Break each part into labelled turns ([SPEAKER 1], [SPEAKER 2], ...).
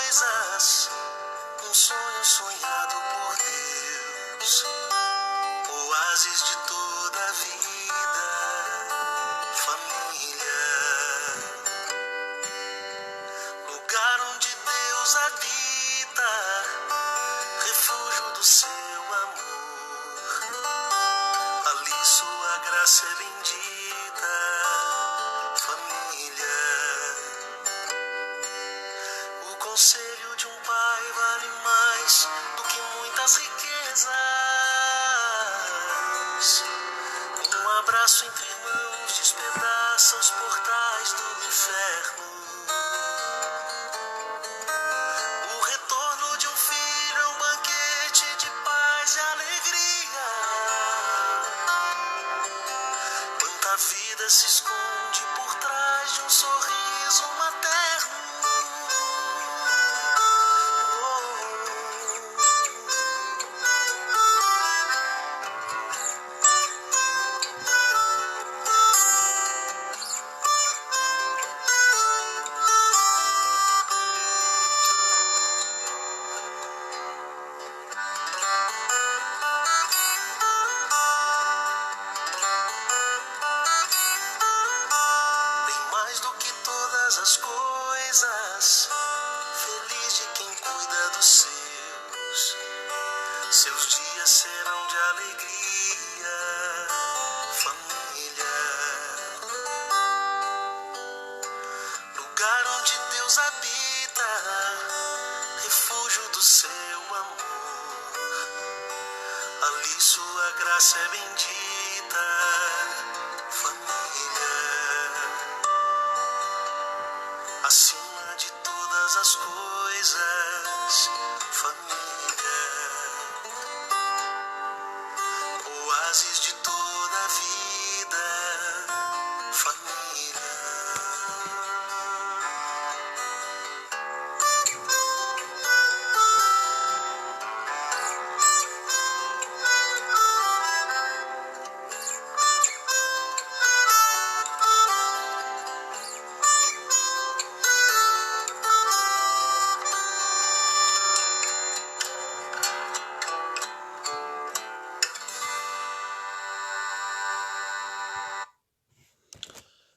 [SPEAKER 1] coisas, um sonho sonhado por Deus, oásis de toda a vida, família, lugar onde Deus habita, refúgio do seu amor, ali sua graça é bendita, família. O conselho de um pai vale mais do que muitas riquezas. Um abraço entre irmãos despedaça os portais do inferno. O retorno de um filho é um banquete de paz e alegria. Quanta vida se esconde por trás de um sorriso materno. As coisas, feliz de quem cuida dos seus dias serão de alegria, família, lugar onde Deus habita, refúgio do seu amor, ali sua graça é bendita, família. Acima de todas as coisas, família, oásis de toda a vida, família.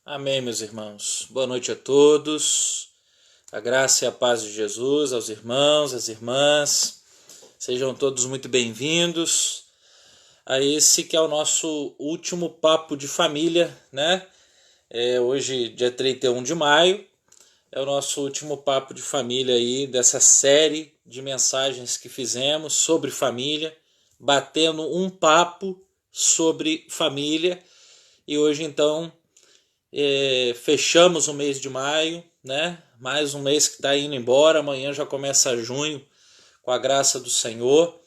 [SPEAKER 2] Amém, meus irmãos. Boa noite a todos. A graça e a paz de Jesus aos irmãos, às irmãs. Sejam todos muito bem-vindos a esse que é o nosso último papo de família, né? Hoje, dia 31 de maio, é o nosso último papo de família aí dessa série de mensagens que fizemos sobre família, batendo um papo sobre família. E hoje, então, fechamos o mês de maio, né? Mais um mês que está indo embora, amanhã já começa junho, com a graça do Senhor,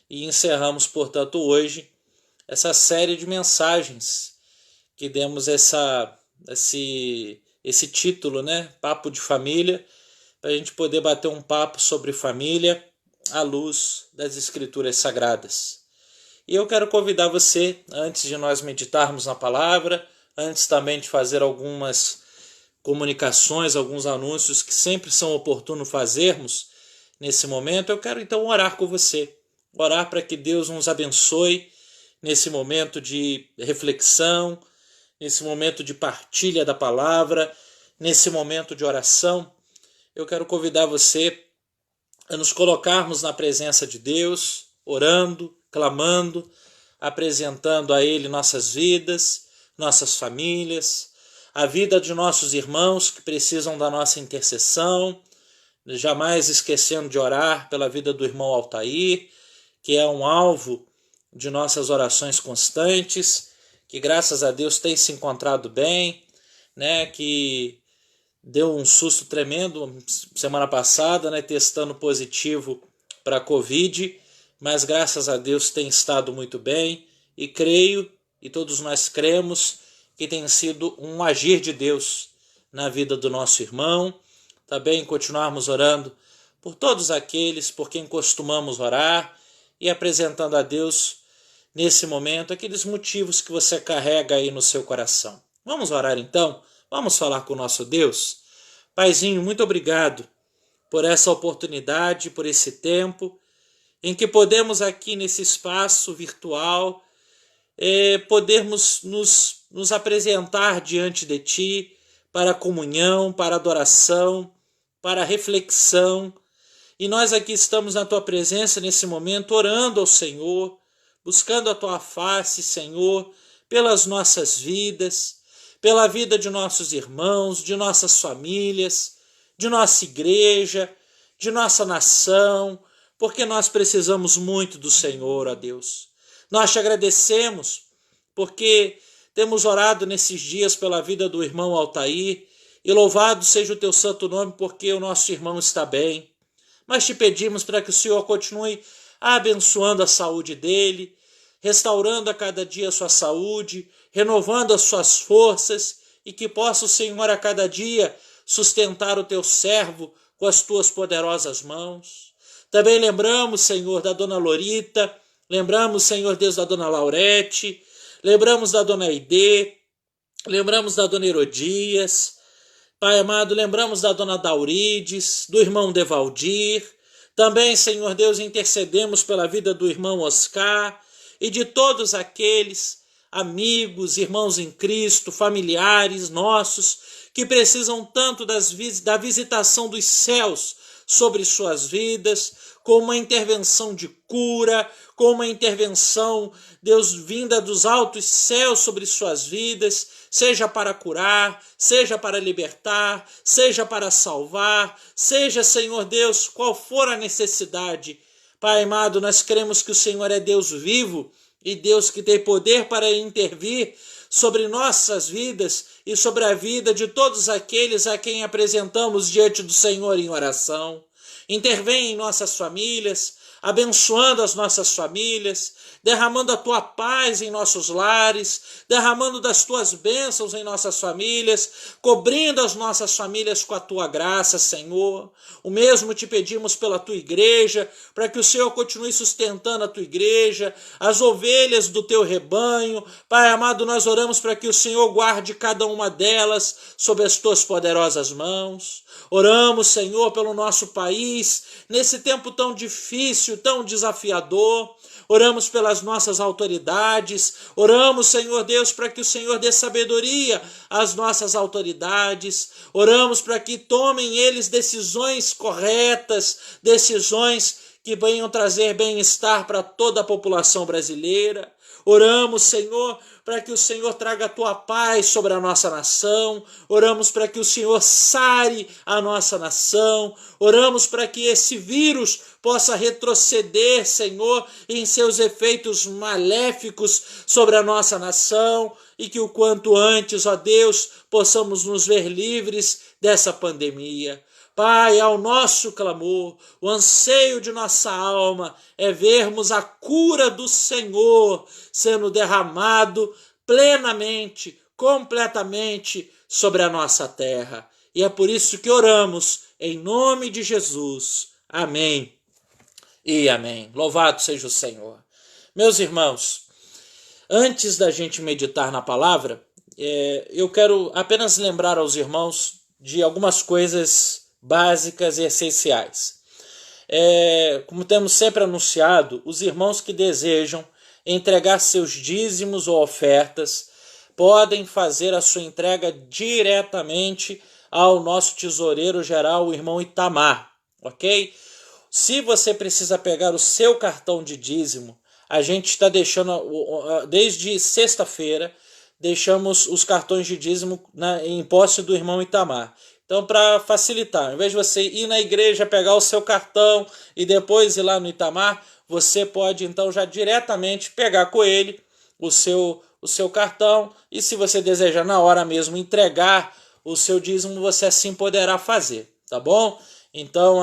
[SPEAKER 2] e encerramos, portanto, hoje essa série de mensagens que demos esse título, né? Papo de Família, para a gente poder bater um papo sobre família à luz das Escrituras Sagradas. E eu quero convidar você, antes de nós meditarmos na palavra, antes também de fazer algumas comunicações, alguns anúncios que sempre são oportuno fazermos nesse momento, eu quero então orar com você. Orar para que Deus nos abençoe nesse momento de reflexão, nesse momento de partilha da palavra, nesse momento de oração. Eu quero convidar você a nos colocarmos na presença de Deus, orando, clamando, apresentando a Ele nossas vidas, nossas famílias, a vida de nossos irmãos que precisam da nossa intercessão, jamais esquecendo de orar pela vida do irmão Altair, que é um alvo de nossas orações constantes, que graças a Deus tem se encontrado bem, né, que deu um susto tremendo semana passada, né, testando positivo para a Covid, mas graças a Deus tem estado muito bem, e creio, e todos nós cremos, que tem sido um agir de Deus na vida do nosso irmão. Também continuarmos orando por todos aqueles por quem costumamos orar e apresentando a Deus nesse momento aqueles motivos que você carrega aí no seu coração. Vamos orar então? Vamos falar com o nosso Deus? Paizinho, muito obrigado por essa oportunidade, por esse tempo em que podemos aqui nesse espaço virtual podermos nos apresentar diante de Ti para a comunhão, para a adoração, para a reflexão. E nós aqui estamos na Tua presença nesse momento, orando ao Senhor, buscando a Tua face, Senhor, pelas nossas vidas, pela vida de nossos irmãos, de nossas famílias, de nossa igreja, de nossa nação, porque nós precisamos muito do Senhor, ó Deus. Nós te agradecemos porque temos orado nesses dias pela vida do irmão Altair, e louvado seja o teu santo nome porque o nosso irmão está bem. Mas te pedimos para que o Senhor continue abençoando a saúde dele, restaurando a cada dia a sua saúde, renovando as suas forças, e que possa o Senhor a cada dia sustentar o teu servo com as tuas poderosas mãos. Também lembramos, Senhor, da dona Lorita, lembramos, Senhor Deus, da dona Laurete, lembramos da dona Aide, lembramos da dona Herodias, Pai amado, lembramos da dona Daurides, do irmão Devaldir, também, Senhor Deus, intercedemos pela vida do irmão Oscar e de todos aqueles amigos, irmãos em Cristo, familiares nossos, que precisam tanto da visitação dos céus sobre suas vidas, com uma intervenção de cura, com uma intervenção, Deus, vinda dos altos céus sobre suas vidas, seja para curar, seja para libertar, seja para salvar, seja, Senhor Deus, qual for a necessidade. Pai amado, nós cremos que o Senhor é Deus vivo e Deus que tem poder para intervir sobre nossas vidas e sobre a vida de todos aqueles a quem apresentamos diante do Senhor em oração. Intervém em nossas famílias, abençoando as nossas famílias, derramando a Tua paz em nossos lares, derramando das Tuas bênçãos em nossas famílias, cobrindo as nossas famílias com a Tua graça, Senhor. O mesmo te pedimos pela Tua igreja, para que o Senhor continue sustentando a Tua igreja, as ovelhas do Teu rebanho. Pai amado, nós oramos para que o Senhor guarde cada uma delas sob as Tuas poderosas mãos. Oramos, Senhor, pelo nosso país, nesse tempo tão difícil, tão desafiador. Oramos pelas nossas autoridades, oramos, Senhor Deus, para que o Senhor dê sabedoria às nossas autoridades, oramos para que tomem eles decisões corretas, decisões que venham trazer bem-estar para toda a população brasileira. Oramos, Senhor, para que o Senhor traga a Tua paz sobre a nossa nação. Oramos para que o Senhor sare a nossa nação. Oramos para que esse vírus possa retroceder, Senhor, em seus efeitos maléficos sobre a nossa nação e que o quanto antes, ó Deus, possamos nos ver livres dessa pandemia. Pai, ao nosso clamor, o anseio de nossa alma é vermos a cura do Senhor sendo derramado plenamente, completamente sobre a nossa terra. E é por isso que oramos em nome de Jesus. Amém e amém. Louvado seja o Senhor. Meus irmãos, antes da gente meditar na palavra, eu quero apenas lembrar aos irmãos de algumas coisas básicas e essenciais. Como temos sempre anunciado, os irmãos que desejam entregar seus dízimos ou ofertas podem fazer a sua entrega diretamente ao nosso tesoureiro geral, o irmão Itamar, ok? Se você precisa pegar o seu cartão de dízimo, a gente está deixando, desde sexta-feira, deixamos os cartões de dízimo em posse do irmão Itamar. Então, para facilitar, ao invés de você ir na igreja, pegar o seu cartão e depois ir lá no Itamar, você pode, então, já diretamente pegar com ele o seu cartão e, se você desejar na hora mesmo entregar o seu dízimo, você assim poderá fazer, tá bom? Então,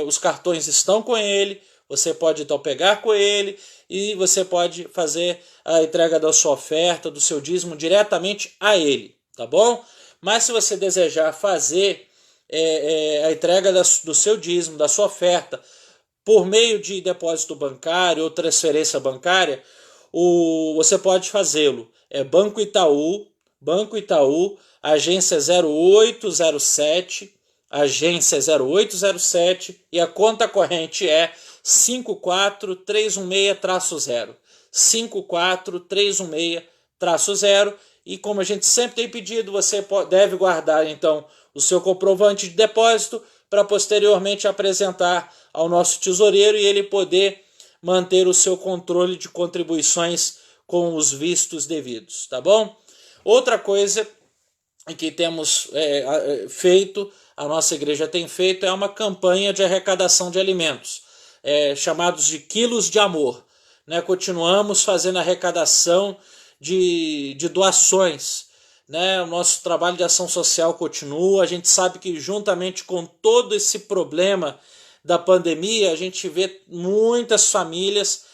[SPEAKER 2] os cartões estão com ele, você pode, então, pegar com ele e você pode fazer a entrega da sua oferta, do seu dízimo, diretamente a ele, tá bom? Mas se você desejar fazer a entrega do seu dízimo, da sua oferta, por meio de depósito bancário ou transferência bancária, você pode fazê-lo. Banco Itaú, agência 0807, a agência é 0807 e a conta corrente é 54316-0. 54316-0. E como a gente sempre tem pedido, você deve guardar então o seu comprovante de depósito para posteriormente apresentar ao nosso tesoureiro e ele poder manter o seu controle de contribuições com os vistos devidos, tá bom? Outra coisa que temos feito, a nossa igreja tem feito, é uma campanha de arrecadação de alimentos, chamados de Quilos de Amor. Né? Continuamos fazendo arrecadação de doações. Né? O nosso trabalho de ação social continua. A gente sabe que juntamente com todo esse problema da pandemia, a gente vê muitas famílias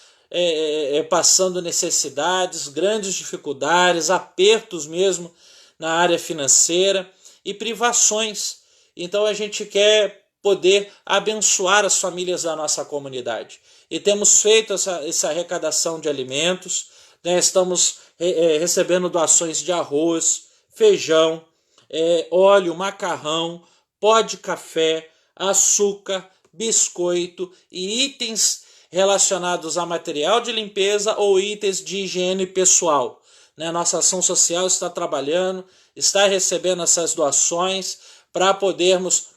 [SPEAKER 2] passando necessidades, grandes dificuldades, apertos mesmo na área financeira e privações. Então a gente quer poder abençoar as famílias da nossa comunidade. E temos feito essa arrecadação de alimentos, né? Estamos recebendo doações de arroz, feijão, óleo, macarrão, pó de café, açúcar, biscoito e itens relacionados a material de limpeza ou itens de higiene pessoal. Né? Nossa ação social está trabalhando, está recebendo essas doações para podermos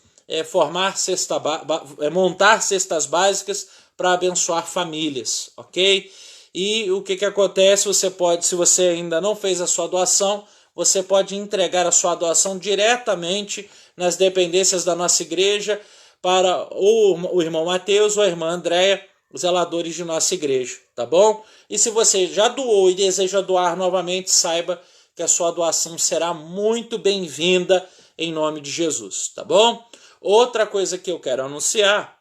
[SPEAKER 2] montar cestas básicas para abençoar famílias, ok? E o que acontece? Você pode, se você ainda não fez a sua doação, você pode entregar a sua doação diretamente nas dependências da nossa igreja para o irmão Mateus ou a irmã Andréia, os zeladores de nossa igreja, tá bom? E se você já doou e deseja doar novamente, saiba que a sua doação será muito bem-vinda em nome de Jesus, tá bom? Outra coisa que eu quero anunciar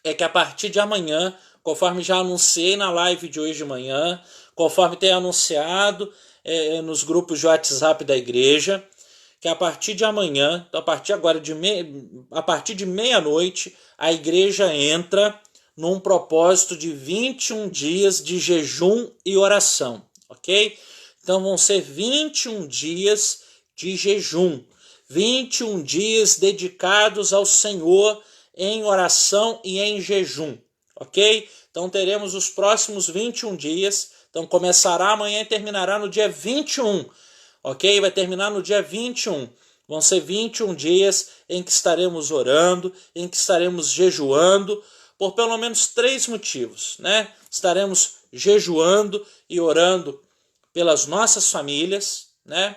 [SPEAKER 2] é que a partir de amanhã, conforme já anunciei na live de hoje de manhã, conforme tem anunciado nos grupos de WhatsApp da igreja, que a partir de amanhã, então a partir de meia-noite, a igreja entra num propósito de 21 dias de jejum e oração, ok? Então vão ser 21 dias de jejum, 21 dias dedicados ao Senhor em oração e em jejum, ok? Então teremos os próximos 21 dias, então começará amanhã e terminará no dia 21, ok? Vai terminar no dia 21. Vão ser 21 dias em que estaremos orando, em que estaremos jejuando, por pelo menos 3 motivos, né? Estaremos jejuando e orando pelas nossas famílias, né?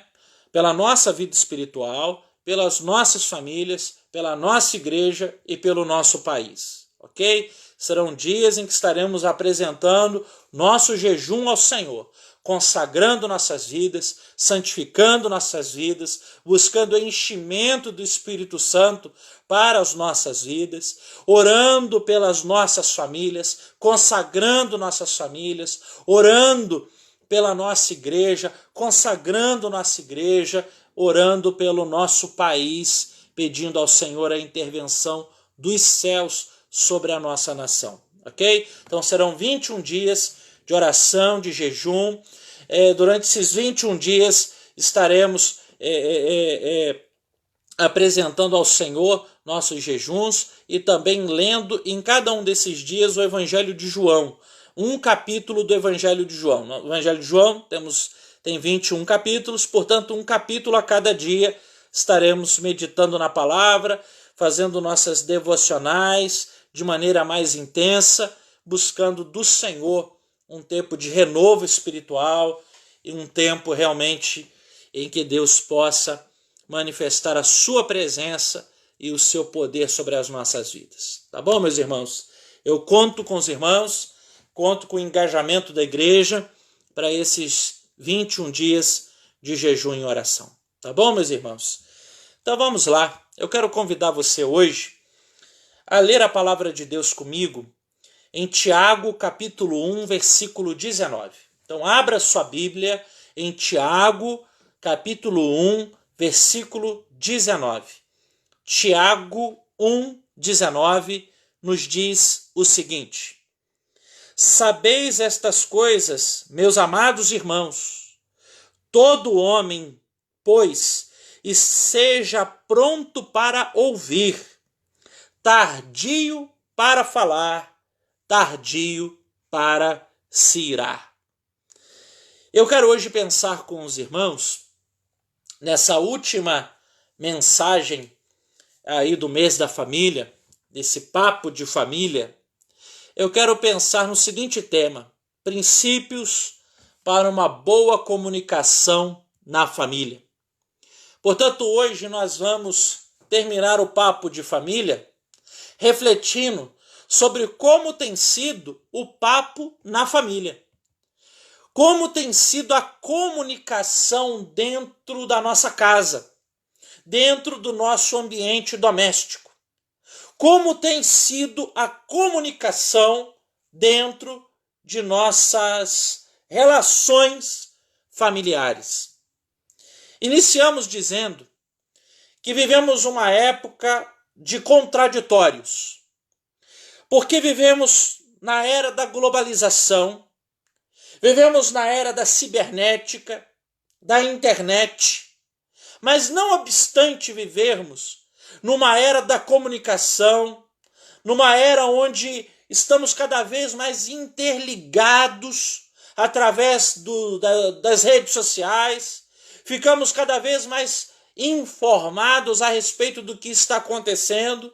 [SPEAKER 2] Pela nossa vida espiritual, pelas nossas famílias, pela nossa igreja e pelo nosso país, ok? Serão dias em que estaremos apresentando nosso jejum ao Senhor, consagrando nossas vidas, santificando nossas vidas, buscando o enchimento do Espírito Santo para as nossas vidas, orando pelas nossas famílias, consagrando nossas famílias, orando pela nossa igreja, consagrando nossa igreja, orando pelo nosso país, pedindo ao Senhor a intervenção dos céus sobre a nossa nação, ok? Então serão 21 dias de oração, de jejum. Durante esses 21 dias estaremos apresentando ao Senhor nossos jejuns e também lendo em cada um desses dias o Evangelho de João, um capítulo do Evangelho de João. No Evangelho de João tem 21 capítulos, portanto um capítulo a cada dia estaremos meditando na palavra, fazendo nossas devocionais de maneira mais intensa, buscando do Senhor um tempo de renovo espiritual e um tempo realmente em que Deus possa manifestar a sua presença e o seu poder sobre as nossas vidas. Tá bom, meus irmãos? Eu conto com os irmãos, conto com o engajamento da igreja para esses 21 dias de jejum e oração. Tá bom, meus irmãos? Então vamos lá. Eu quero convidar você hoje a ler a palavra de Deus comigo em Tiago, capítulo 1, versículo 19. Então abra sua Bíblia em Tiago, capítulo 1, versículo 19. Tiago 1, 19 nos diz o seguinte: sabeis estas coisas, meus amados irmãos, todo homem, pois, e seja pronto para ouvir, tardio para falar, tardio para se irar. Eu quero hoje pensar com os irmãos nessa última mensagem aí do mês da família, desse papo de família. Eu quero pensar no seguinte tema: princípios para uma boa comunicação na família. Portanto, hoje nós vamos terminar o papo de família refletindo sobre como tem sido o papo na família. Como tem sido a comunicação dentro da nossa casa, dentro do nosso ambiente doméstico. Como tem sido a comunicação dentro de nossas relações familiares. Iniciamos dizendo que vivemos uma época de contraditórios, porque vivemos na era da globalização, vivemos na era da cibernética, da internet, mas não obstante vivermos numa era da comunicação, numa era onde estamos cada vez mais interligados através das redes sociais, ficamos cada vez mais informados a respeito do que está acontecendo,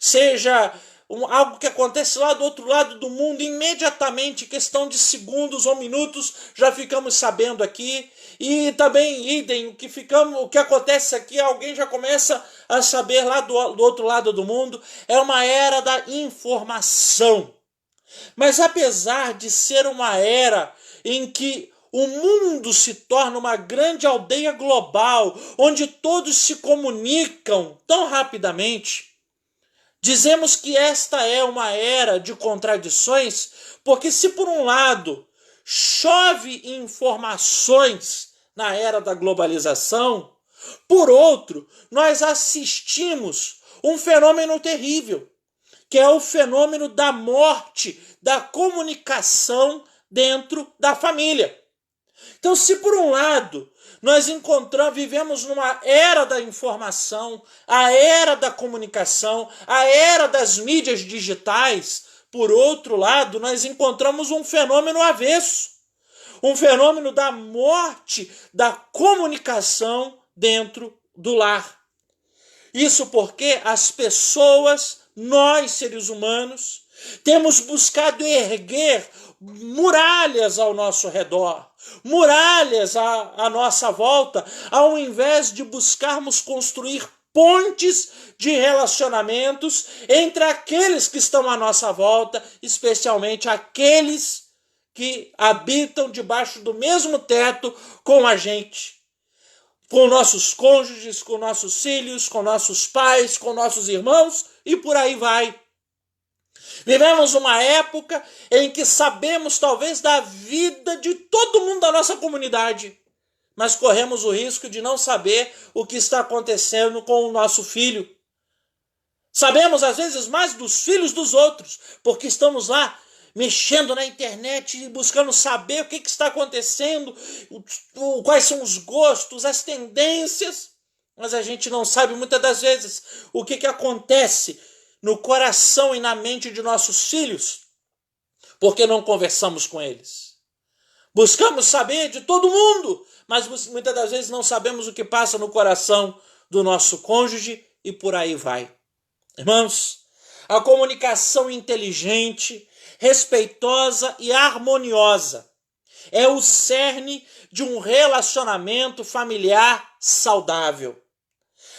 [SPEAKER 2] seja algo que acontece lá do outro lado do mundo, imediatamente, questão de segundos ou minutos, já ficamos sabendo aqui. E também, idem, o que acontece aqui, alguém já começa a saber lá do outro lado do mundo. É uma era da informação. Mas apesar de ser uma era em que o mundo se torna uma grande aldeia global, onde todos se comunicam tão rapidamente, dizemos que esta é uma era de contradições, porque se por um lado chove informações na era da globalização, por outro nós assistimos um fenômeno terrível, que é o fenômeno da morte da comunicação dentro da família. Então, se por um lado nós vivemos numa era da informação, a era da comunicação, a era das mídias digitais, por outro lado, nós encontramos um fenômeno avesso, um fenômeno da morte da comunicação dentro do lar. Isso porque as pessoas, nós seres humanos, temos buscado erguer muralhas ao nosso redor, muralhas à nossa volta, ao invés de buscarmos construir pontes de relacionamentos entre aqueles que estão à nossa volta, especialmente aqueles que habitam debaixo do mesmo teto com a gente, com nossos cônjuges, com nossos filhos, com nossos pais, com nossos irmãos e por aí vai. Vivemos uma época em que sabemos talvez da vida de todo mundo da nossa comunidade, mas corremos o risco de não saber o que está acontecendo com o nosso filho. Sabemos às vezes mais dos filhos dos outros, porque estamos lá mexendo na internet e buscando saber o que está acontecendo, quais são os gostos, as tendências, mas a gente não sabe muitas das vezes o que acontece no coração e na mente de nossos filhos, porque não conversamos com eles. Buscamos saber de todo mundo, mas muitas das vezes não sabemos o que passa no coração do nosso cônjuge e por aí vai. Irmãos, a comunicação inteligente, respeitosa e harmoniosa é o cerne de um relacionamento familiar saudável.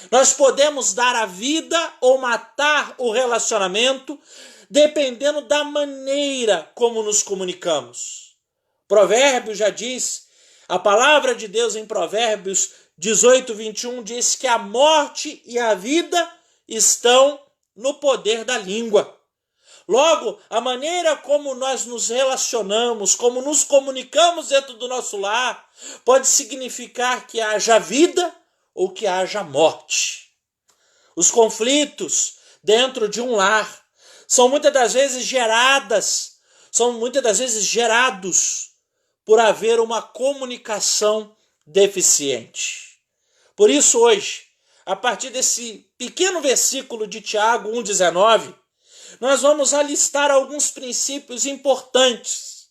[SPEAKER 2] Nós podemos dar a vida ou matar o relacionamento dependendo da maneira como nos comunicamos. Provérbios já diz, a palavra de Deus em Provérbios 18, 21 diz que a morte e a vida estão no poder da língua. Logo, a maneira como nós nos relacionamos, como nos comunicamos dentro do nosso lar, pode significar que haja vida ou que haja morte. Os conflitos dentro de um lar são muitas das vezes gerados por haver uma comunicação deficiente. Por isso hoje, a partir desse pequeno versículo de Tiago 1,19, nós vamos alistar alguns princípios importantes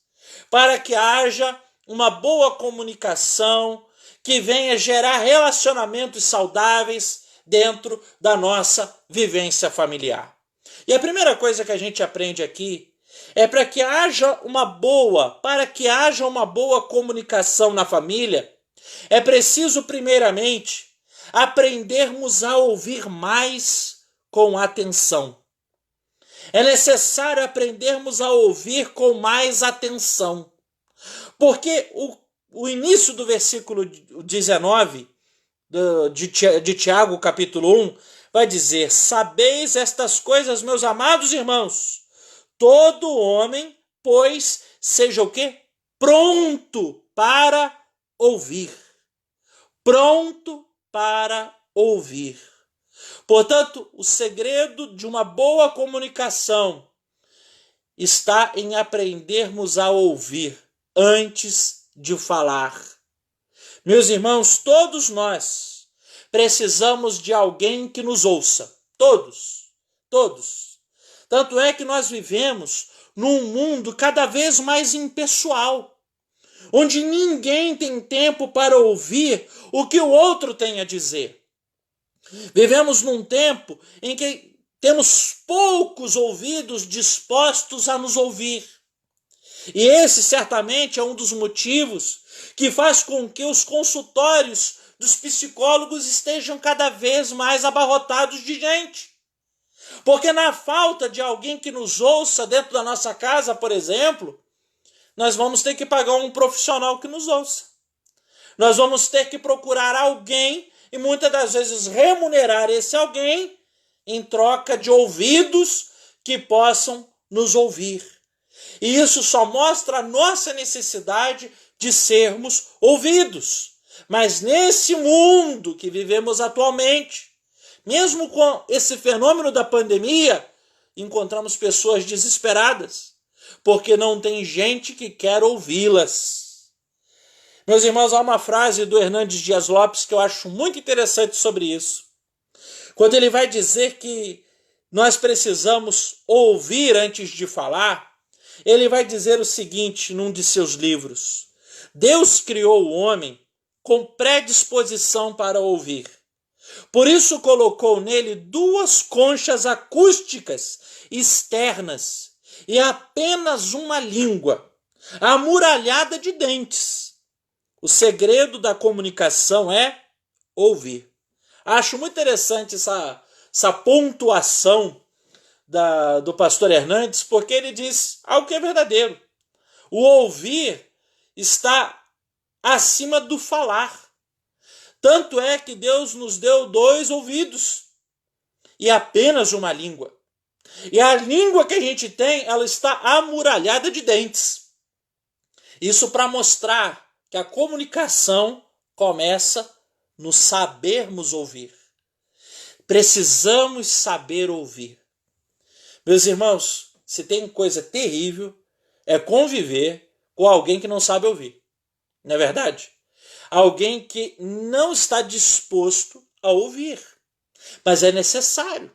[SPEAKER 2] para que haja uma boa comunicação, que venha gerar relacionamentos saudáveis dentro da nossa vivência familiar. E a primeira coisa que a gente aprende aqui é para que haja uma boa comunicação na família, é preciso primeiramente aprendermos a ouvir mais com atenção. É necessário aprendermos a ouvir com mais atenção. Porque o início do versículo 19 de Tiago, capítulo 1, vai dizer: sabeis estas coisas, meus amados irmãos, todo homem, pois, seja o quê? Pronto para ouvir. Pronto para ouvir. Portanto, o segredo de uma boa comunicação está em aprendermos a ouvir antes de falar. Meus irmãos, todos nós precisamos de alguém que nos ouça. Todos. Tanto é que nós vivemos num mundo cada vez mais impessoal, onde ninguém tem tempo para ouvir o que o outro tem a dizer. Vivemos num tempo em que temos poucos ouvidos dispostos a nos ouvir. E esse certamente é um dos motivos que faz com que os consultórios dos psicólogos estejam cada vez mais abarrotados de gente. Porque na falta de alguém que nos ouça dentro da nossa casa, por exemplo, nós vamos ter que pagar um profissional que nos ouça. Nós vamos ter que procurar alguém e muitas das vezes remunerar esse alguém em troca de ouvidos que possam nos ouvir. E isso só mostra a nossa necessidade de sermos ouvidos. Mas nesse mundo que vivemos atualmente, mesmo com esse fenômeno da pandemia, encontramos pessoas desesperadas, porque não tem gente que quer ouvi-las. Meus irmãos, há uma frase do Hernandes Dias Lopes que eu acho muito interessante sobre isso. Quando ele vai dizer que nós precisamos ouvir antes de falar, ele vai dizer o seguinte num de seus livros: Deus criou o homem com predisposição para ouvir. Por isso colocou nele duas conchas acústicas externas e apenas uma língua, amuralhada de dentes. O segredo da comunicação é ouvir. Acho muito interessante essa pontuação do pastor Hernandes, porque ele diz algo que é verdadeiro. O ouvir está acima do falar. Tanto é que Deus nos deu 2 ouvidos e apenas uma língua. E a língua que a gente tem, ela está amuralhada de dentes. Isso para mostrar que a comunicação começa no sabermos ouvir. Precisamos saber ouvir. Meus irmãos, se tem coisa terrível, é conviver com alguém que não sabe ouvir. Não é verdade? Alguém que não está disposto a ouvir. Mas é necessário.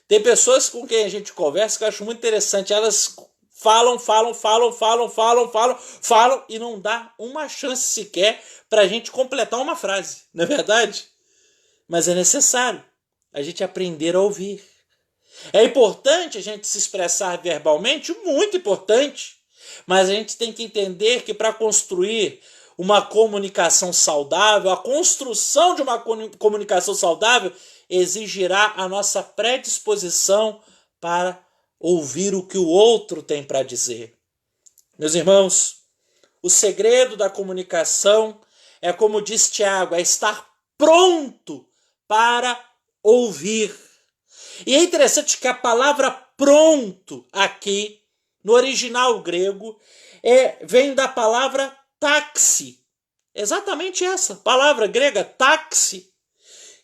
[SPEAKER 2] Tem pessoas com quem a gente conversa que eu acho muito interessante. Elas falam e não dá uma chance sequer para a gente completar uma frase. Não é verdade? Mas é necessário a gente aprender a ouvir. É importante a gente se expressar verbalmente, muito importante. Mas a gente tem que entender que para construir uma comunicação saudável, a construção de uma comunicação saudável exigirá a nossa predisposição para ouvir o que o outro tem para dizer. Meus irmãos, o segredo da comunicação é, como diz Tiago, é estar pronto para ouvir. E é interessante que a palavra pronto aqui, no original grego, vem da palavra táxi. Exatamente essa palavra grega, táxi.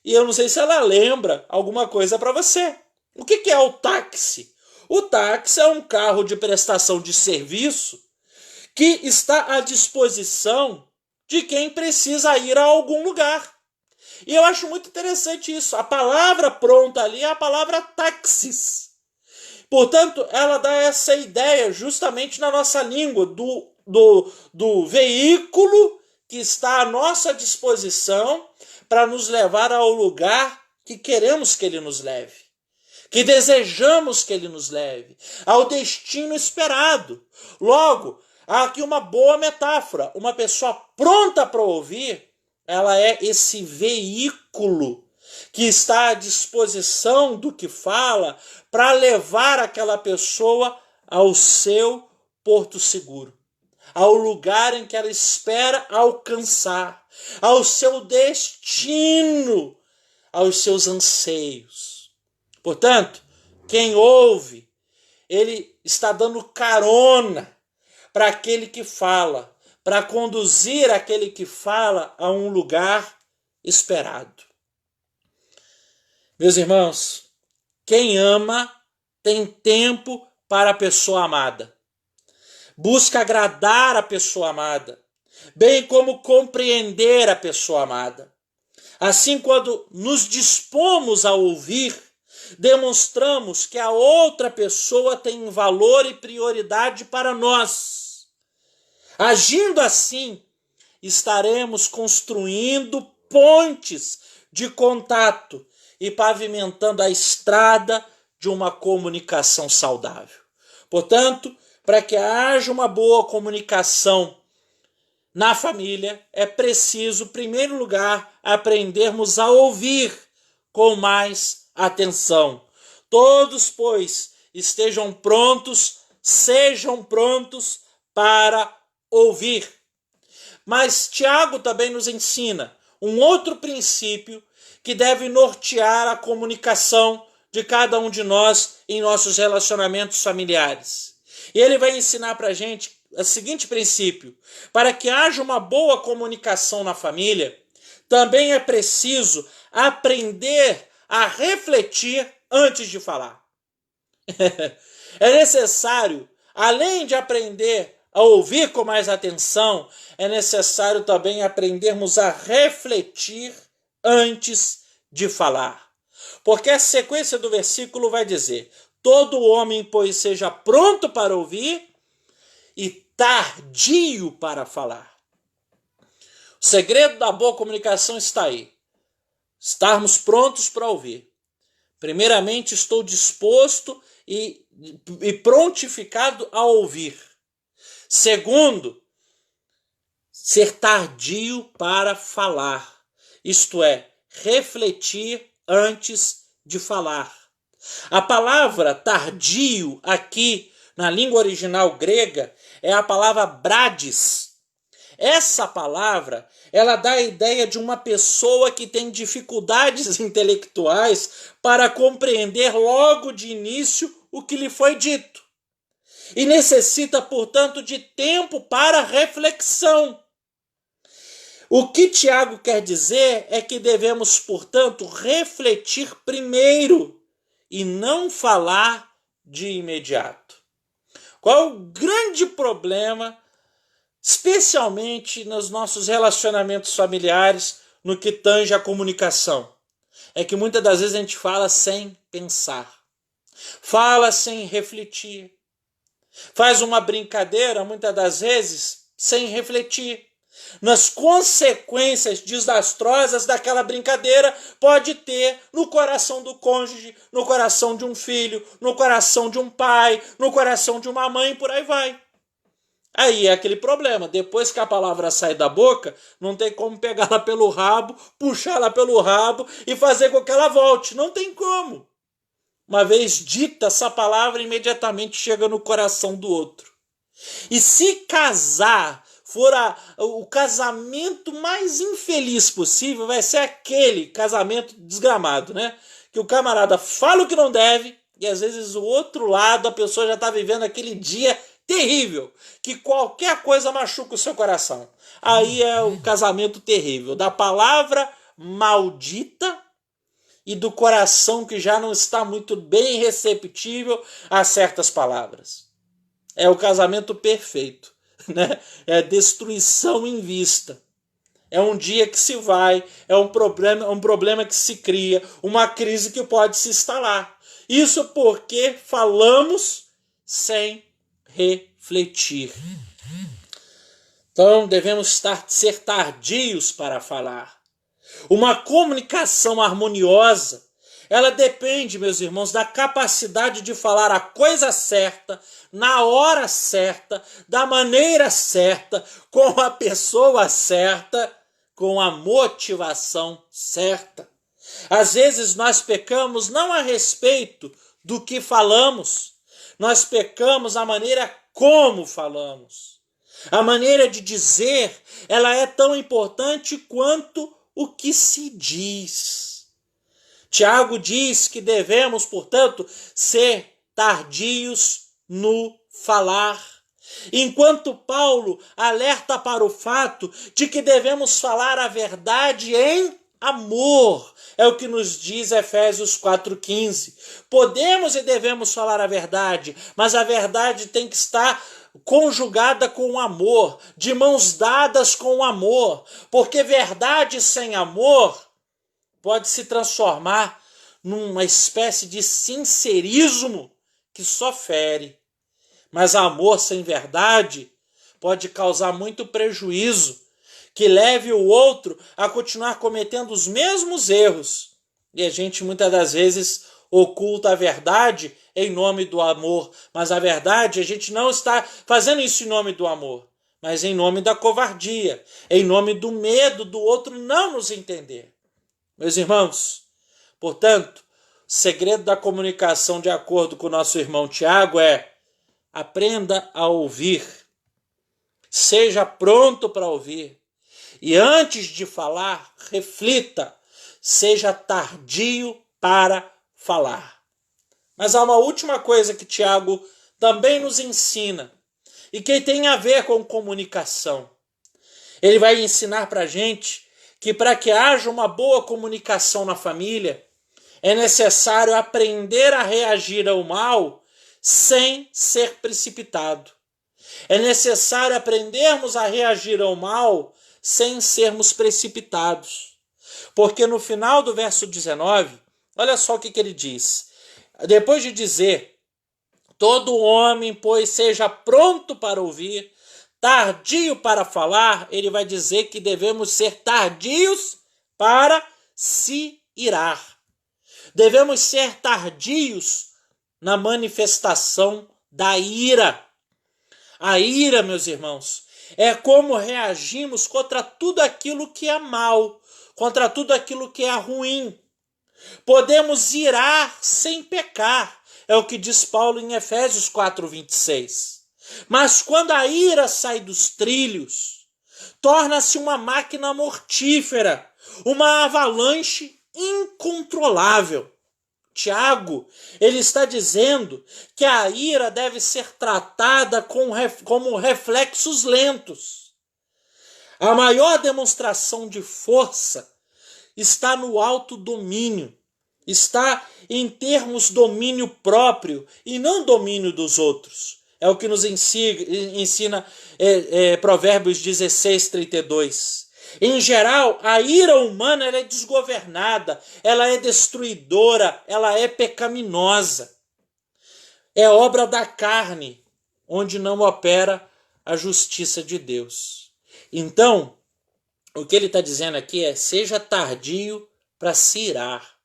[SPEAKER 2] E eu não sei se ela lembra alguma coisa para você. O que é o táxi? O táxi é um carro de prestação de serviço que está à disposição de quem precisa ir a algum lugar. E eu acho muito interessante isso. A palavra pronta ali é a palavra taxis. Portanto, ela dá essa ideia justamente na nossa língua do veículo que está à nossa disposição para nos levar ao lugar que queremos que ele nos leve, que desejamos que ele nos leve, ao destino esperado. Logo, há aqui uma boa metáfora. Uma pessoa pronta para ouvir, ela é esse veículo que está à disposição do que fala para levar aquela pessoa ao seu porto seguro, ao lugar em que ela espera alcançar, ao seu destino, aos seus anseios. Portanto, quem ouve, ele está dando carona para aquele que fala, para conduzir aquele que fala a um lugar esperado. Meus irmãos, quem ama tem tempo para a pessoa amada. Busca agradar a pessoa amada, bem como compreender a pessoa amada. Assim, quando nos dispomos a ouvir, demonstramos que a outra pessoa tem valor e prioridade para nós. Agindo assim, estaremos construindo pontes de contato e pavimentando a estrada de uma comunicação saudável. Portanto, para que haja uma boa comunicação na família, é preciso, em primeiro lugar, aprendermos a ouvir com mais atenção. Todos, pois, sejam prontos para ouvir. Mas Tiago também nos ensina um outro princípio que deve nortear a comunicação de cada um de nós em nossos relacionamentos familiares. E ele vai ensinar para a gente o seguinte princípio: para que haja uma boa comunicação na família, também é preciso aprender a refletir antes de falar. É necessário, além de aprender a ouvir com mais atenção, é necessário também aprendermos a refletir antes de falar. Porque a sequência do versículo vai dizer: todo homem, pois, seja pronto para ouvir e tardio para falar. O segredo da boa comunicação está aí. Estarmos prontos para ouvir. Primeiramente, estou disposto e prontificado a ouvir. Segundo, ser tardio para falar. Isto é, refletir antes de falar. A palavra tardio aqui na língua original grega é a palavra brades. Essa palavra, ela dá a ideia de uma pessoa que tem dificuldades intelectuais para compreender logo de início o que lhe foi dito. E necessita, portanto, de tempo para reflexão. O que Tiago quer dizer é que devemos, portanto, refletir primeiro e não falar de imediato. Qual é o grande problema, especialmente nos nossos relacionamentos familiares, no que tange a comunicação? É que muitas das vezes a gente fala sem pensar, fala sem refletir, faz uma brincadeira, muitas das vezes, sem refletir nas consequências desastrosas daquela brincadeira pode ter no coração do cônjuge, no coração de um filho, no coração de um pai, no coração de uma mãe, por aí vai. Aí é aquele problema, depois que a palavra sai da boca, não tem como pegá-la pelo rabo, puxá-la pelo rabo e fazer com que ela volte, não tem como. Uma vez dita, essa palavra imediatamente chega no coração do outro. E se casar for o casamento mais infeliz possível, vai ser aquele casamento desgramado, né? Que o camarada fala o que não deve e às vezes o outro lado a pessoa já está vivendo aquele dia terrível, que qualquer coisa machuca o seu coração. Aí é o casamento terrível, da palavra maldita e do coração que já não está muito bem receptível a certas palavras. É o casamento perfeito, né? É destruição em vista. É um dia que se vai, é um problema que se cria, uma crise que pode se instalar. Isso porque falamos sem refletir. Então devemos ser tardios para falar. Uma comunicação harmoniosa, ela depende, meus irmãos, da capacidade de falar a coisa certa, na hora certa, da maneira certa, com a pessoa certa, com a motivação certa. Às vezes nós pecamos não a respeito do que falamos, nós pecamos a maneira como falamos. A maneira de dizer, ela é tão importante quanto o que se diz. Tiago diz que devemos, portanto, ser tardios no falar. Enquanto Paulo alerta para o fato de que devemos falar a verdade em amor. É o que nos diz Efésios 4,15. Podemos e devemos falar a verdade, mas a verdade tem que estar conjugada com o amor, de mãos dadas com o amor, porque verdade sem amor pode se transformar numa espécie de sincerismo que só fere. Mas amor sem verdade pode causar muito prejuízo, que leve o outro a continuar cometendo os mesmos erros. E a gente muitas das vezes oculta a verdade em nome do amor, mas a verdade, a gente não está fazendo isso em nome do amor, mas em nome da covardia, em nome do medo do outro não nos entender. Meus irmãos, portanto, o segredo da comunicação, de acordo com o nosso irmão Tiago, é: aprenda a ouvir, seja pronto para ouvir, e antes de falar, reflita, seja tardio para falar. Mas há uma última coisa que Tiago também nos ensina, e que tem a ver com comunicação. Ele vai ensinar para a gente que para que haja uma boa comunicação na família, é necessário aprender a reagir ao mal sem ser precipitado. É necessário aprendermos a reagir ao mal sem sermos precipitados. Porque no final do verso 19, olha só o que ele diz. Depois de dizer: todo homem, pois, seja pronto para ouvir, tardio para falar, ele vai dizer que devemos ser tardios para se irar. Devemos ser tardios na manifestação da ira. A ira, meus irmãos, é como reagimos contra tudo aquilo que é mal, contra tudo aquilo que é ruim. Podemos irar sem pecar, é o que diz Paulo em Efésios 4:26. Mas quando a ira sai dos trilhos, torna-se uma máquina mortífera, uma avalanche incontrolável. Tiago, ele está dizendo que a ira deve ser tratada como reflexos lentos. A maior demonstração de força está no autodomínio, está em termos domínio próprio e não domínio dos outros. É o que nos ensina Provérbios 16:32. Em geral, a ira humana ela é desgovernada, ela é destruidora, ela é pecaminosa. É obra da carne, onde não opera a justiça de Deus. Então, o que ele está dizendo aqui é: seja tardio para se irar.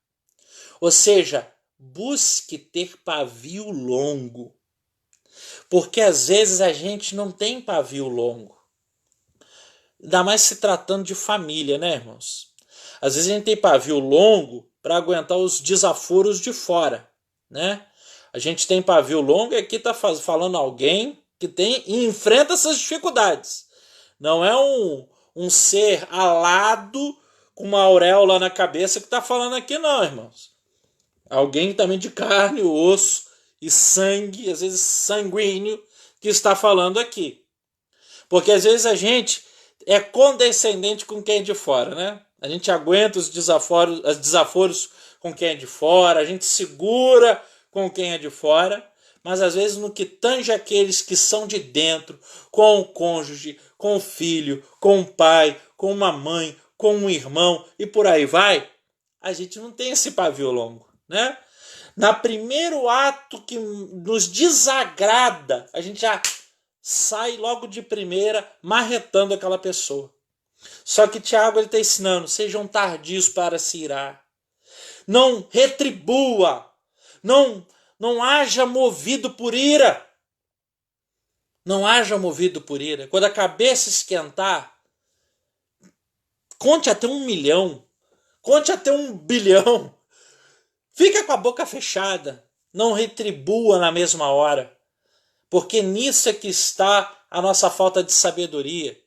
[SPEAKER 2] Ou seja, busque ter pavio longo. Porque às vezes a gente não tem pavio longo. Ainda mais se tratando de família, né, irmãos? Às vezes a gente tem pavio longo para aguentar os desaforos de fora, né? A gente tem pavio longo e aqui está falando alguém que tem e enfrenta essas dificuldades. Não é um ser alado com uma auréola na cabeça que está falando aqui, não, irmãos. Alguém também de carne, osso e sangue, às vezes sanguíneo, que está falando aqui. Porque às vezes a gente é condescendente com quem é de fora, né? A gente aguenta os desaforos com quem é de fora, a gente segura com quem é de fora, mas às vezes no que tange aqueles que são de dentro, com o cônjuge, com o filho, com o pai, com uma mãe, com um irmão e por aí vai, a gente não tem esse pavio longo, né? Na primeiro ato que nos desagrada, a gente já sai logo de primeira marretando aquela pessoa. Só que Tiago está ensinando, sejam tardios para se irar. Não retribua, não haja movido por ira. Não haja movido por ira. Quando a cabeça esquentar, conte até 1 milhão, conte até 1 bilhão. Fica com a boca fechada, não retribua na mesma hora, porque nisso é que está a nossa falta de sabedoria.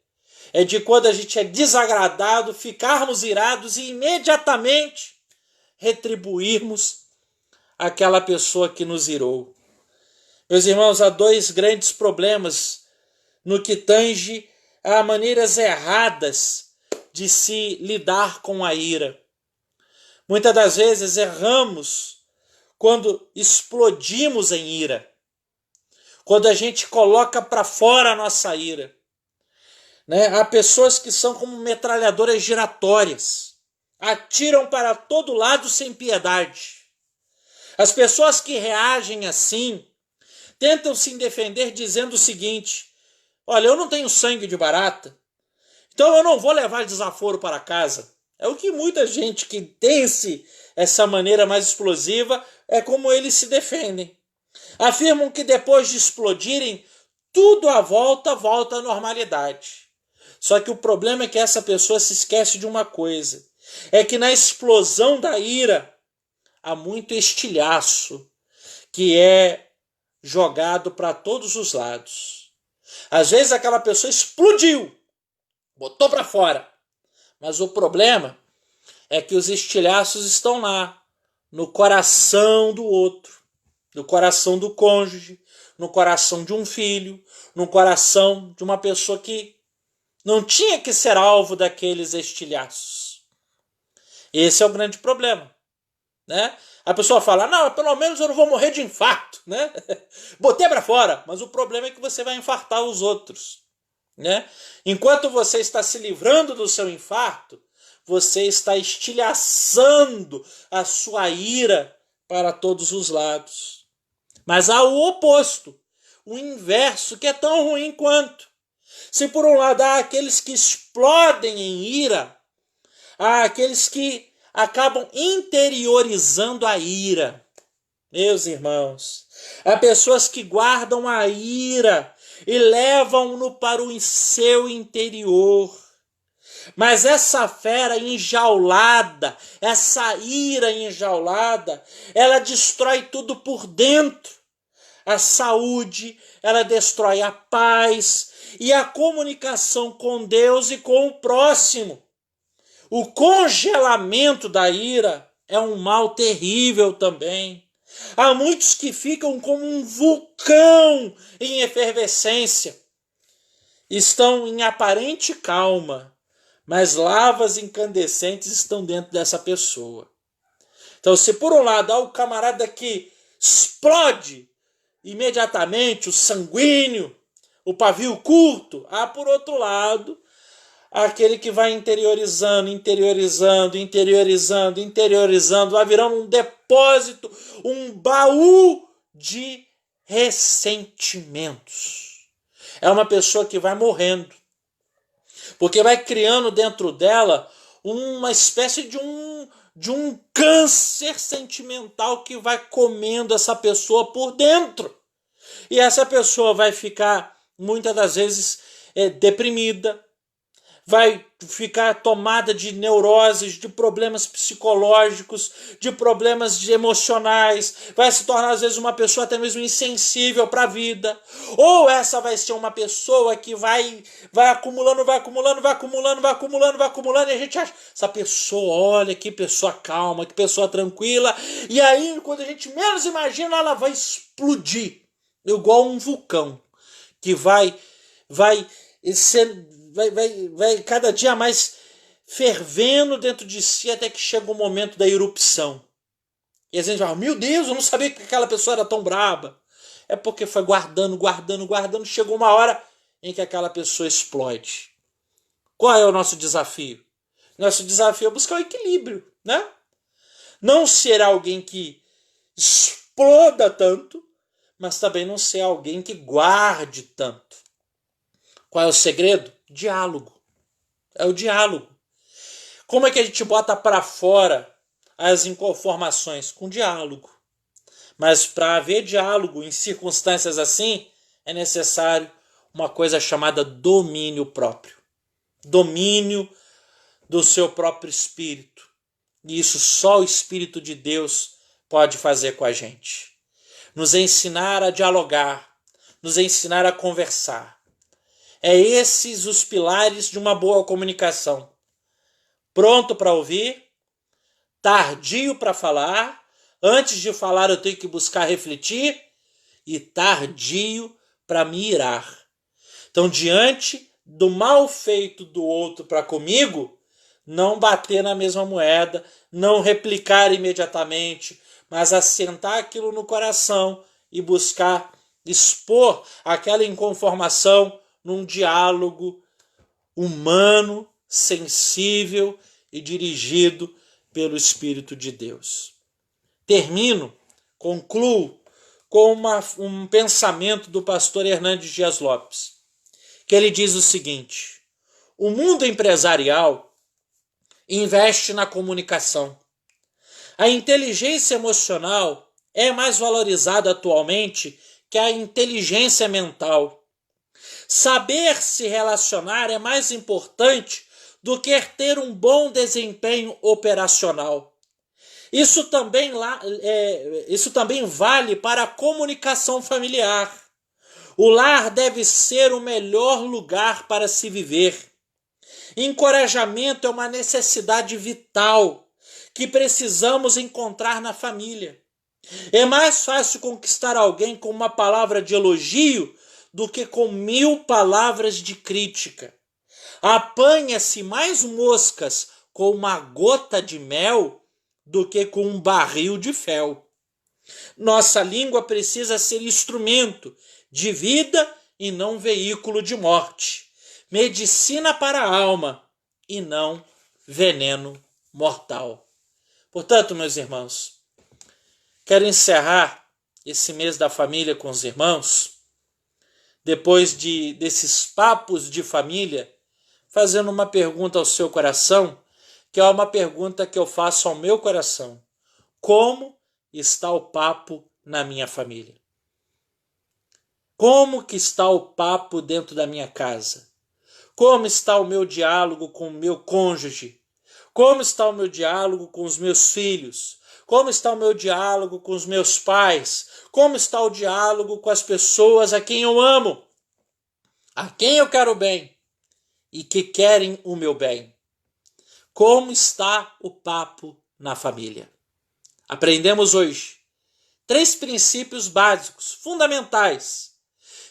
[SPEAKER 2] É de quando a gente é desagradado, ficarmos irados e imediatamente retribuirmos aquela pessoa que nos irou. Meus irmãos, há 2 grandes problemas no que tange a maneiras erradas de se lidar com a ira. Muitas das vezes erramos quando explodimos em ira, quando a gente coloca para fora a nossa ira. Né? Há pessoas que são como metralhadoras giratórias, atiram para todo lado sem piedade. As pessoas que reagem assim tentam se defender dizendo o seguinte: olha, eu não tenho sangue de barata, então eu não vou levar desaforo para casa. É o que muita gente que tem essa maneira mais explosiva, é como eles se defendem. Afirmam que depois de explodirem, tudo volta à normalidade. Só que o problema é que essa pessoa se esquece de uma coisa. É que na explosão da ira, há muito estilhaço que é jogado para todos os lados. Às vezes aquela pessoa explodiu, botou para fora. Mas o problema é que os estilhaços estão lá, no coração do outro, no coração do cônjuge, no coração de um filho, no coração de uma pessoa que não tinha que ser alvo daqueles estilhaços. Esse é o grande problema, né? A pessoa fala, não, pelo menos eu não vou morrer de infarto, né? Botei para fora, mas o problema é que você vai infartar os outros, né? Enquanto você está se livrando do seu infarto, você está estilhaçando a sua ira para todos os lados. Mas há o oposto, o inverso, que é tão ruim quanto. Se por um lado há aqueles que explodem em ira, há aqueles que acabam interiorizando a ira. Meus irmãos, há pessoas que guardam a ira e levam-no para o seu interior. Mas essa fera enjaulada, essa ira enjaulada, ela destrói tudo por dentro. A saúde, ela destrói a paz e a comunicação com Deus e com o próximo. O congelamento da ira é um mal terrível também. Há muitos que ficam como um vulcão em efervescência. Estão em aparente calma, mas lavas incandescentes estão dentro dessa pessoa. Então, se por um lado há o camarada que explode imediatamente, o sanguíneo, o pavio curto, há por outro lado aquele que vai interiorizando, vai virando um depósito, um baú de ressentimentos. É uma pessoa que vai morrendo, porque vai criando dentro dela uma espécie de um câncer sentimental que vai comendo essa pessoa por dentro. E essa pessoa vai ficar, muitas das vezes, deprimida, vai ficar tomada de neuroses, de problemas psicológicos, de problemas emocionais, vai se tornar às vezes uma pessoa até mesmo insensível para a vida, ou essa vai ser uma pessoa que vai acumulando, e a gente acha, essa pessoa, olha que pessoa calma, que pessoa tranquila, e aí quando a gente menos imagina, ela vai explodir, igual um vulcão, que vai cada dia mais fervendo dentro de si até que chega o momento da erupção. E a gente fala, meu Deus, eu não sabia que aquela pessoa era tão braba. é porque foi guardando, chegou uma hora em que aquela pessoa explode. Qual é o nosso desafio? Nosso desafio é buscar o equilíbrio, né? Não ser alguém que exploda tanto, mas também não ser alguém que guarde tanto. Qual é o segredo? Diálogo. É o diálogo. Como é que a gente bota para fora as inconformações? Com diálogo. Mas para haver diálogo em circunstâncias assim, é necessário uma coisa chamada domínio próprio. Domínio do seu próprio espírito. E isso só o Espírito de Deus pode fazer com a gente. Nos ensinar a dialogar, nos ensinar a conversar. É esses os pilares de uma boa comunicação. Pronto para ouvir, tardio para falar, antes de falar eu tenho que buscar refletir, e tardio para me irar. Então, diante do mal feito do outro para comigo, não bater na mesma moeda, não replicar imediatamente, mas assentar aquilo no coração e buscar expor aquela inconformação num diálogo humano, sensível e dirigido pelo Espírito de Deus. Concluo com um pensamento do pastor Hernandes Dias Lopes, que ele diz o seguinte: o mundo empresarial investe na comunicação. A inteligência emocional é mais valorizada atualmente que a inteligência mental. Saber se relacionar é mais importante do que ter um bom desempenho operacional. Isso também vale para a comunicação familiar. O lar deve ser o melhor lugar para se viver. Encorajamento é uma necessidade vital que precisamos encontrar na família. É mais fácil conquistar alguém com uma palavra de elogio do que com 1000 palavras de crítica. Apanha-se mais moscas com uma gota de mel do que com um barril de fel. Nossa língua precisa ser instrumento de vida e não veículo de morte. Medicina para a alma e não veneno mortal. Portanto, meus irmãos, quero encerrar esse mês da família com os irmãos, depois desses papos de família, fazendo uma pergunta ao seu coração, que é uma pergunta que eu faço ao meu coração. Como está o papo na minha família? Como que está o papo dentro da minha casa? Como está o meu diálogo com o meu cônjuge? Como está o meu diálogo com os meus filhos? Como está o meu diálogo com os meus pais? Como está o diálogo com as pessoas a quem eu amo? A quem eu quero bem e que querem o meu bem? Como está o papo na família? Aprendemos hoje 3 princípios básicos, fundamentais,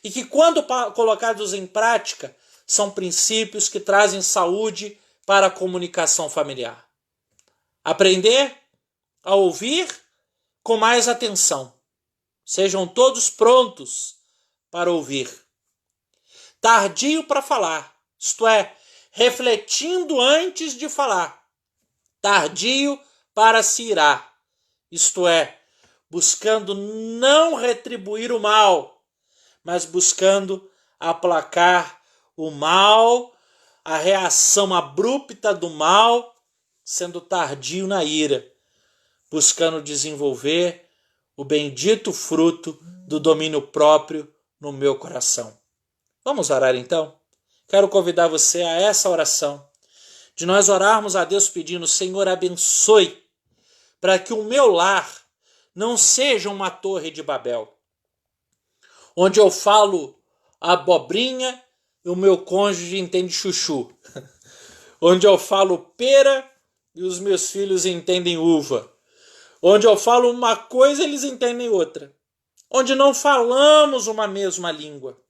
[SPEAKER 2] e que, quando colocados em prática, são princípios que trazem saúde para a comunicação familiar. Aprender a ouvir com mais atenção. Sejam todos prontos para ouvir. Tardio para falar, isto é, refletindo antes de falar. Tardio para se irar, isto é, buscando não retribuir o mal, mas buscando aplacar o mal, a reação abrupta do mal, sendo tardio na ira, buscando desenvolver o bendito fruto do domínio próprio no meu coração. Vamos orar então? Quero convidar você a essa oração, de nós orarmos a Deus pedindo: Senhor, abençoe, para que o meu lar não seja uma torre de Babel, onde eu falo abobrinha e o meu cônjuge entende chuchu, onde eu falo pera e os meus filhos entendem uva, onde eu falo uma coisa eles entendem outra, onde não falamos uma mesma língua,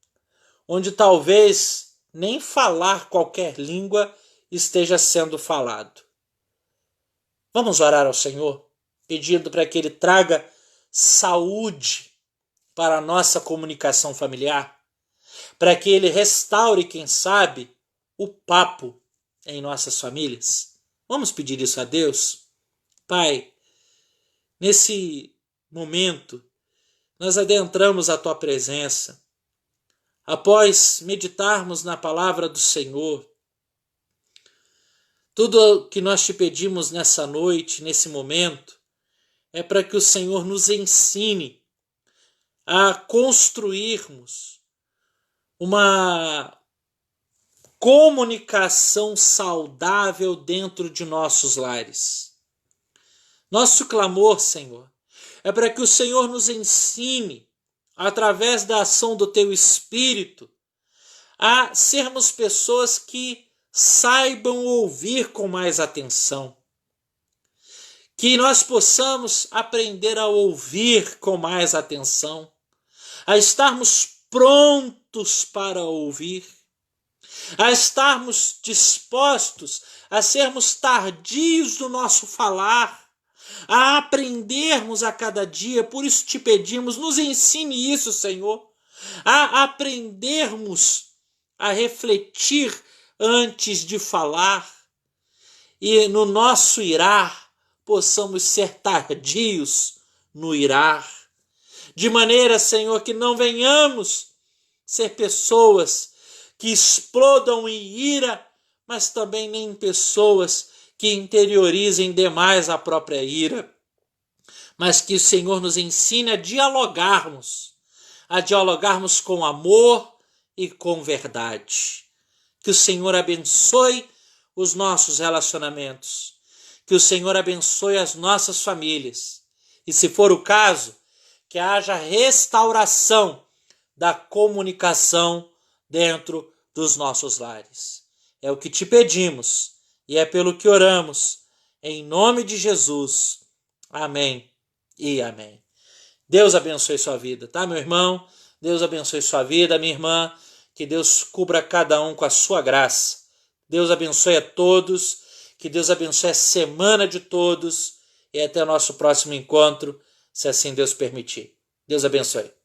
[SPEAKER 2] onde talvez nem falar qualquer língua esteja sendo falado. Vamos orar ao Senhor, pedindo para que Ele traga saúde para a nossa comunicação familiar, para que Ele restaure, quem sabe, o papo em nossas famílias. Vamos pedir isso a Deus? Pai, nesse momento, nós adentramos a Tua presença. Após meditarmos na palavra do Senhor, tudo o que nós te pedimos nessa noite, nesse momento, é para que o Senhor nos ensine a construirmos uma comunicação saudável dentro de nossos lares. Nosso clamor, Senhor, é para que o Senhor nos ensine, através da ação do Teu Espírito, a sermos pessoas que saibam ouvir com mais atenção. Que nós possamos aprender a ouvir com mais atenção, a estarmos prontos para ouvir, a estarmos dispostos a sermos tardios do nosso falar, a aprendermos a cada dia. Por isso te pedimos, nos ensine isso, Senhor, a aprendermos a refletir antes de falar e no nosso irar possamos ser tardios no irar, de maneira, Senhor, que não venhamos ser pessoas que explodam em ira, mas também nem pessoas que interiorizem demais a própria ira, mas que o Senhor nos ensine a dialogarmos com amor e com verdade. Que o Senhor abençoe os nossos relacionamentos, que o Senhor abençoe as nossas famílias, e se for o caso, que haja restauração da comunicação dentro dos nossos lares. É o que te pedimos e é pelo que oramos, em nome de Jesus. Amém e amém. Deus abençoe sua vida, tá, meu irmão? Deus abençoe sua vida, minha irmã. Que Deus cubra cada um com a sua graça. Deus abençoe a todos. Que Deus abençoe a semana de todos. E até o nosso próximo encontro, se assim Deus permitir. Deus abençoe.